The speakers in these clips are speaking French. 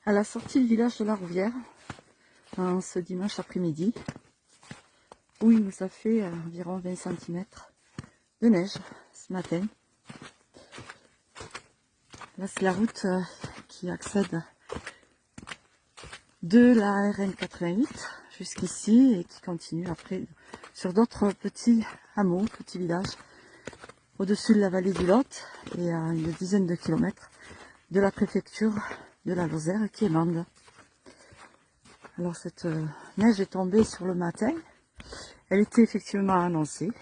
à la sortie du village de la Rouvière, ce dimanche après-midi, où il nous a fait environ 20 cm de neige ce matin. Là, c'est la route qui accède de la RN 88 jusqu'ici et qui continue après sur d'autres petits hameaux, petits villages au-dessus de la vallée du Lot et à une dizaine de kilomètres de la préfecture de la Lozère qui est Mende. Alors cette neige est tombée sur le matin, elle était effectivement annoncée,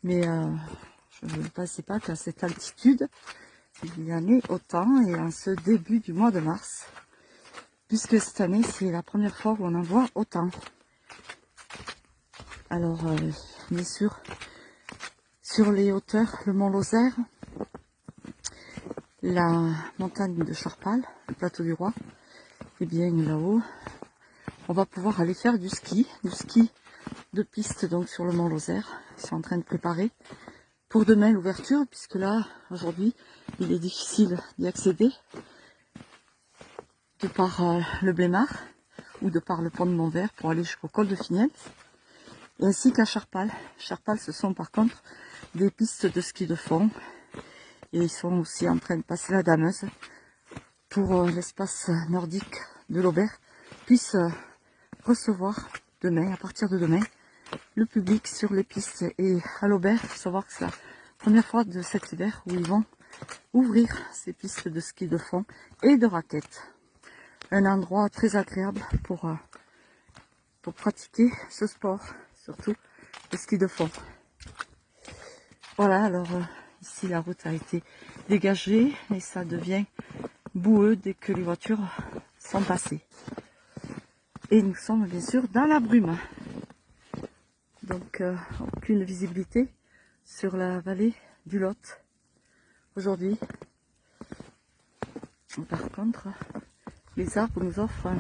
mais je ne pensais pas qu'à cette altitude il y en ait autant et en ce début du mois de mars, puisque cette année c'est la première fois où on en voit autant. Alors bien sûr, sur les hauteurs, le mont Lozère, la montagne de Charpal, le plateau du Roi, et bien là-haut, on va pouvoir aller faire du ski de piste donc sur le mont Lozère. Ils sont en train de préparer pour demain l'ouverture, puisque là, aujourd'hui, il est difficile d'y accéder de par le Blémard ou de par le pont de Montvert pour aller jusqu'au col de Finiels, et ainsi qu'à Charpal. Charpal, ce sont par contre des pistes de ski de fond, et ils sont aussi en train de passer la dameuse pour l'espace nordique de l'Aubert puisse recevoir demain, à partir de demain, le public sur les pistes. Et à l'Aubert, il faut savoir que c'est la première fois de cet hiver où ils vont ouvrir ces pistes de ski de fond et de raquettes. Un endroit très agréable pour pratiquer ce sport, surtout le ski de fond. Voilà, alors ici la route a été dégagée et ça devient boueux dès que les voitures sont passées. Et nous sommes bien sûr dans la brume. Donc aucune visibilité sur la vallée du Lot aujourd'hui. Par contre, les arbres nous offrent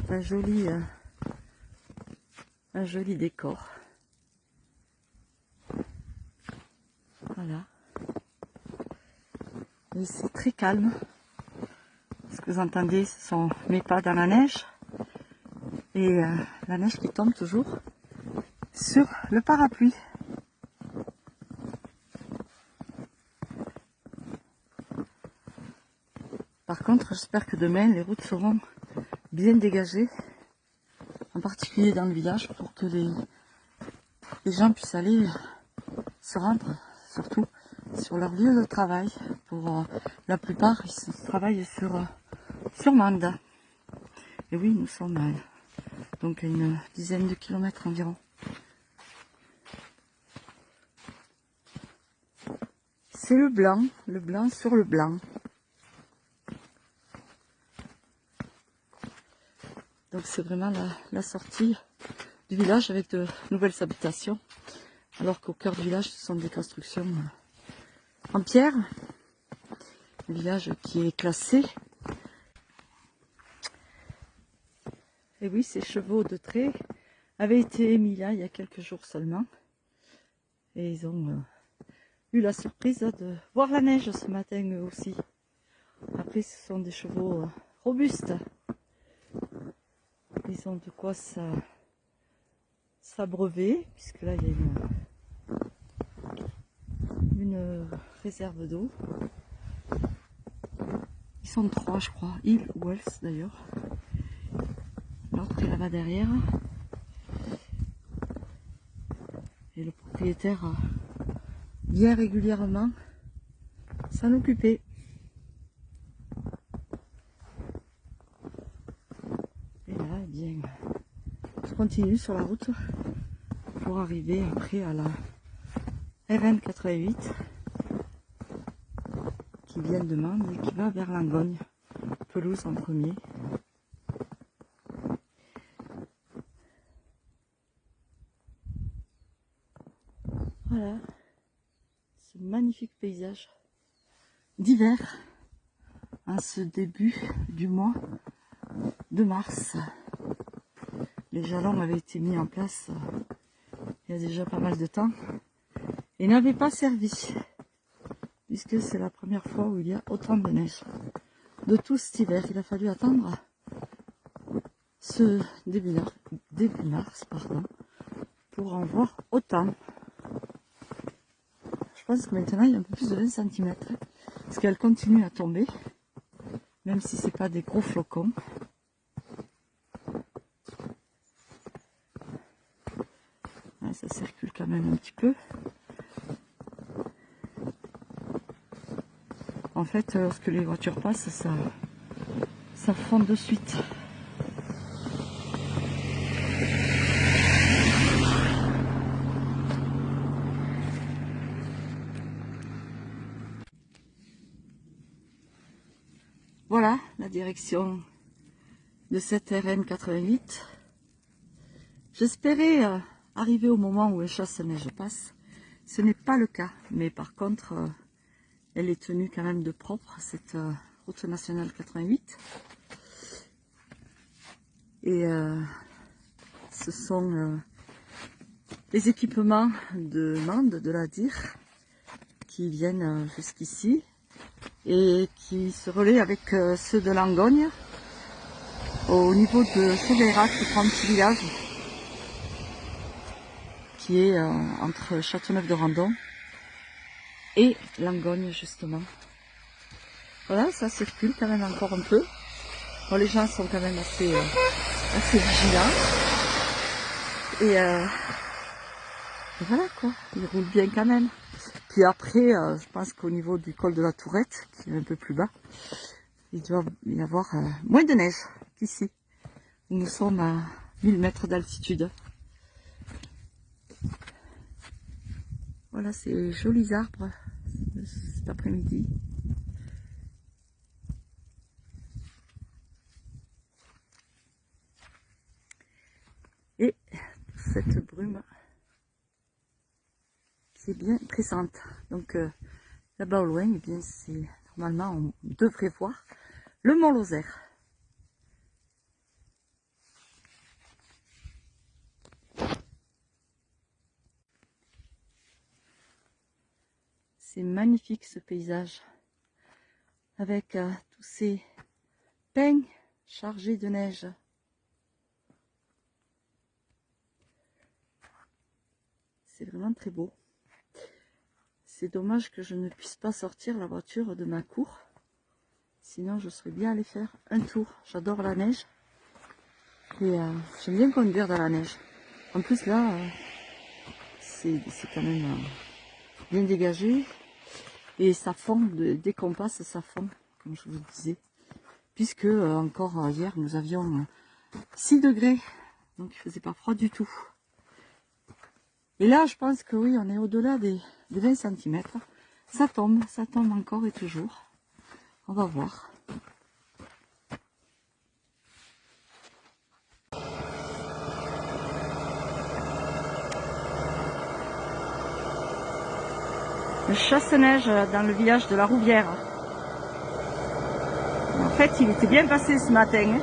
un joli décor. Voilà. Et c'est très calme. Ce que vous entendez, ce sont mes pas dans la neige. Et la neige qui tombe toujours sur le parapluie. Par contre, j'espère que demain, les routes seront bien dégagées, en particulier dans le village, pour que les gens puissent aller se rendre, surtout sur leur lieu de travail. Pour la plupart, ils travaillent sur Mende. Et oui, nous sommes donc à une dizaine de kilomètres environ. C'est le blanc sur le blanc. Donc c'est vraiment la sortie du village avec de nouvelles habitations. Alors qu'au cœur du village, ce sont des constructions en pierre. Un village qui est classé. Et oui, ces chevaux de trait avaient été mis là il y a quelques jours seulement. Et ils ont eu la surprise de voir la neige ce matin eux aussi. Après, ce sont des chevaux robustes. Ils ont de quoi s'abreuver, puisque là il y a une réserve d'eau. Ils sont 3, je crois, il ou else d'ailleurs. L'autre est là-bas derrière. Et le propriétaire vient régulièrement s'en occuper. Et là, eh bien, je continue sur la route pour arriver après à la RN 88 qui vient de Mende et qui va vers Langogne, Pelouse en premier. Voilà, ce magnifique paysage d'hiver en ce début du mois de mars. Les jalons avaient été mis en place il y a déjà pas mal de temps et n'avaient pas servi, puisque c'est la première fois où il y a autant de neige. de tout cet hiver. Il a fallu attendre ce début mars, pardon, pour en voir autant. Je pense que maintenant il y a un peu plus de 20 cm, parce qu'elle continue à tomber, même si c'est pas des gros flocons. Ouais, ça circule quand même un petit peu. En fait, lorsque les voitures passent, ça fond de suite. Voilà la direction de cette RN88. J'espérais arriver au moment où les chasse-neige passent. Ce n'est pas le cas, mais par contre, elle est tenue quand même de propre, cette route nationale 88. Et ce sont les équipements de Mende, de la DIR, qui viennent jusqu'ici et qui se relaient avec ceux de Langogne au niveau de Chauvérac, le grand petit village qui est entre Châteauneuf-de-Randon et Langogne justement. Voilà, ça circule quand même encore un peu. Bon, les gens sont quand même assez vigilants. Et voilà quoi, ils roulent bien quand même. Puis après, je pense qu'au niveau du col de la Tourette, qui est un peu plus bas, il doit y avoir moins de neige qu'ici. Nous sommes à 1000 mètres d'altitude. Voilà ces jolis arbres cet après-midi. Et cette brume qui est bien présente. Donc là-bas au loin, eh bien c'est normalement on devrait voir le Mont Lozère. C'est magnifique ce paysage avec tous ces pins chargés de neige. C'est vraiment très beau. C'est dommage que je ne puisse pas sortir la voiture de ma cour. Sinon je serais bien allée faire un tour. J'adore la neige. Et j'aime bien conduire dans la neige. En plus là, c'est quand même bien dégagé. Et ça fond, dès qu'on passe, ça fond, comme je vous disais. Puisque encore hier, nous avions 6 degrés. Donc il faisait pas froid du tout. Et là, je pense que oui, on est au-delà des 20 cm. Ça tombe encore et toujours. On va voir. Le chasse-neige dans le village de la Rouvière. En fait, il était bien passé ce matin.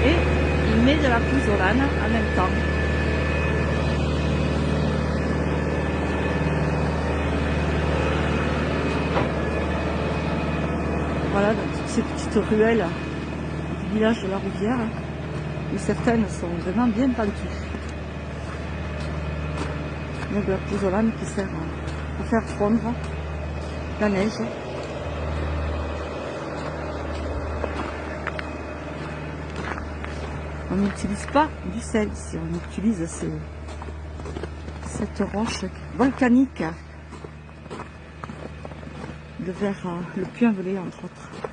Et il met de la pouzzolane en même temps. Voilà, dans toutes ces petites ruelles du village de la Rouvière, où certaines sont vraiment bien pentues. Donc de la pouzzolane qui sert à faire fondre la neige. On n'utilise pas du sel ici, on utilise cette roche volcanique de vers le Puy-en-Velay entre autres.